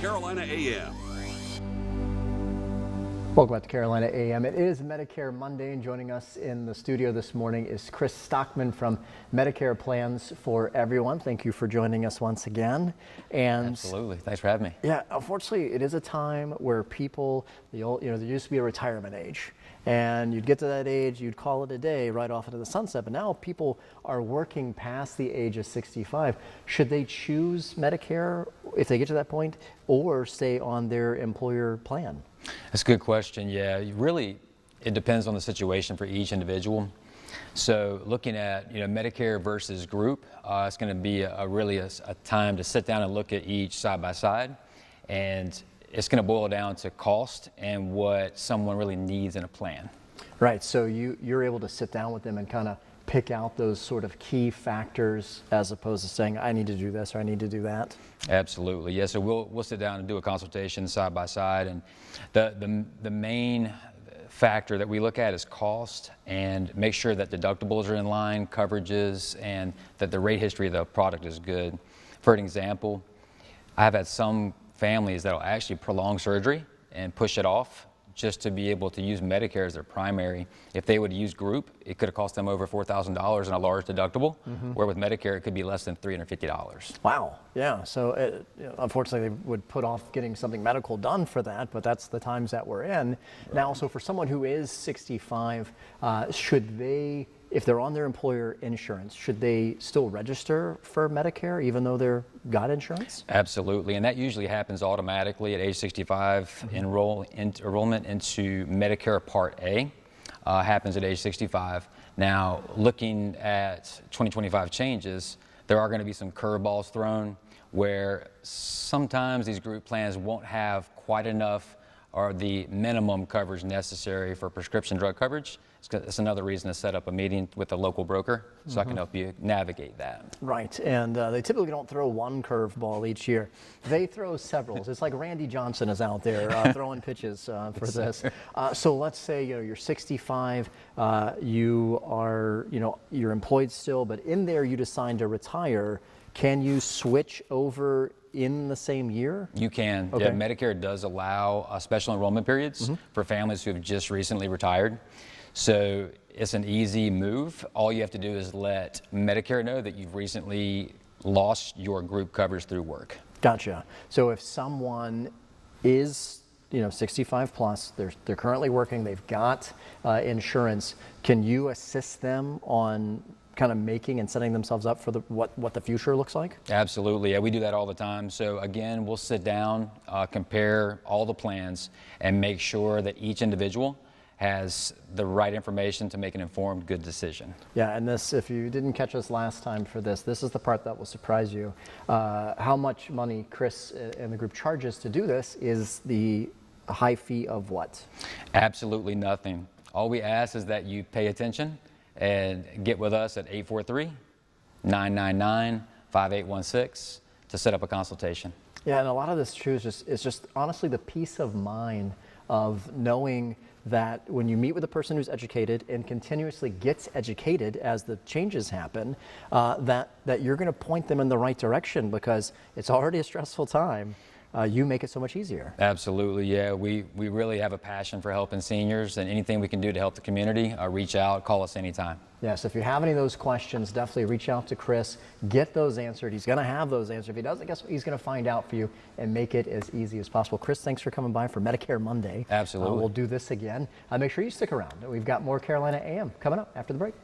Carolina AM. Welcome back to Carolina AM. It is Medicare Monday, and joining us in the studio this morning is Chris Stockman from Medicare Plans for Everyone. Thank you for joining us once again. And absolutely, thanks for having me. Yeah, unfortunately, it is a time where people, there used to be a retirement age, and you'd get to that age, you'd call it a day, right off into the sunset. But now people are working past the age of 65. Should they choose Medicare if they get to that point, or stay on their employer plan? That's a good question. Yeah, really, it depends on the situation for each individual. So looking at Medicare versus group, it's going to be a time to sit down and look at each side by side, and it's going to boil down to cost and what someone really needs in a plan. Right. So you're able to sit down with them and kind of pick out those sort of key factors, as opposed to saying, I need to do this or I need to do that? Absolutely. Yeah. So we'll sit down and do a consultation side by side, and the main factor that we look at is cost, and make sure that deductibles are in line, coverages, and that the rate history of the product is good. For an example, I've had some families that will actually prolong surgery and push it off just to be able to use Medicare as their primary. If they would use group, it could have cost them over $4,000 in a large deductible, where with Medicare, it could be less than $350. Wow. Yeah. So unfortunately, they would put off getting something medical done for that, but that's the times that we're in. Right. Now, so for someone who is 65, should they, if they're on their employer insurance, should they still register for Medicare even though they've got insurance? Absolutely, and that usually happens automatically at age 65. Enrollment into Medicare Part A happens at age 65. Now, looking at 2025 changes, there are going to be some curveballs thrown where sometimes these group plans won't have quite enough or the minimum coverage necessary for prescription drug coverage. It's another reason to set up a meeting with a local broker so I can help you navigate that. Right, and they typically don't throw one curveball each year. They throw several. It's like Randy Johnson is out there throwing pitches for this. So let's say you're 65, you are you're employed still, but in there you decide to retire. Can you switch over in the same year? You can. Okay. Yeah, Medicare does allow special enrollment periods for families who have just recently retired. So it's an easy move. All you have to do is let Medicare know that you've recently lost your group coverage through work. Gotcha. So if someone is 65 plus, they're currently working, they've got insurance, can you assist them on kind of making and setting themselves up for what the future looks like? Absolutely. Yeah, we do that all the time. So again, we'll sit down, compare all the plans, and make sure that each individual has the right information to make an informed, good decision. Yeah, and this, if you didn't catch us last time for this is the part that will surprise you. How much money Chris and the group charges to do this is the high fee of what? Absolutely nothing. All we ask is that you pay attention and get with us at 843-999-5816 to set up a consultation. Yeah, and a lot of this too is just honestly the peace of mind of knowing that when you meet with a person who's educated and continuously gets educated as the changes happen, that you're going to point them in the right direction, because it's already a stressful time. You make it so much easier. Absolutely, yeah. We really have a passion for helping seniors, and anything we can do to help the community, reach out, call us anytime. Yes, if you have any of those questions, definitely reach out to Chris, get those answered. He's going to have those answered. If he doesn't, guess what? He's going to find out for you and make it as easy as possible. Chris, thanks for coming by for Medicare Monday. Absolutely. We'll do this again. Make sure you stick around. We've got more Carolina AM coming up after the break.